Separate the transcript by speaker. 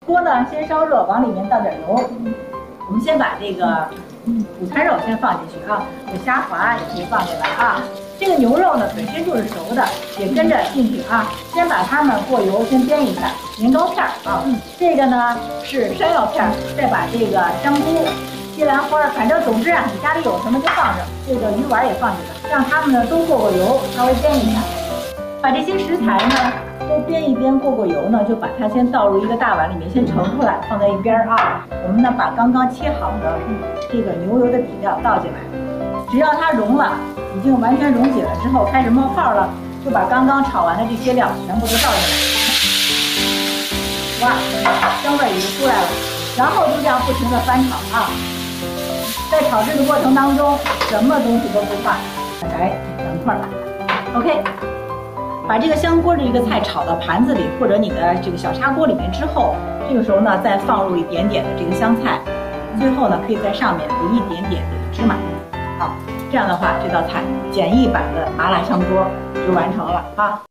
Speaker 1: 锅呢先烧热，往里面倒点油。我们先把这个午餐肉先放进去啊，这虾滑也可以放进来啊。这个牛肉呢本身就是熟的，也跟着进去啊。先把它们过油先煸一下，年糕片啊。这个呢是山药片，再把这个香菇、西兰花，反正总之啊，你家里有什么就放着。这个鱼丸也放进来，让它们呢都过油，稍微煸一下。把这些食材呢都煸一煸，过油呢，就把它先倒入一个大碗里面，先盛出来，放在一边啊。我们呢把刚刚切好的这个牛油的底料倒进来，只要它融了，已经完全溶解了之后，开始冒泡了，就把刚刚炒完的这些料全部都倒进来。哇，香味也就出来了。然后就这样不停的翻炒啊。在炒制的过程当中，什么东西都不放，来2块。OK。把这个香锅这个菜炒到盘子里或者你的这个小砂锅里面之后，这个时候呢再放入一点点的这个香菜，最后呢可以在上面淋一点点的芝麻。好，这样的话这道菜简易版的麻辣香锅就完成了啊。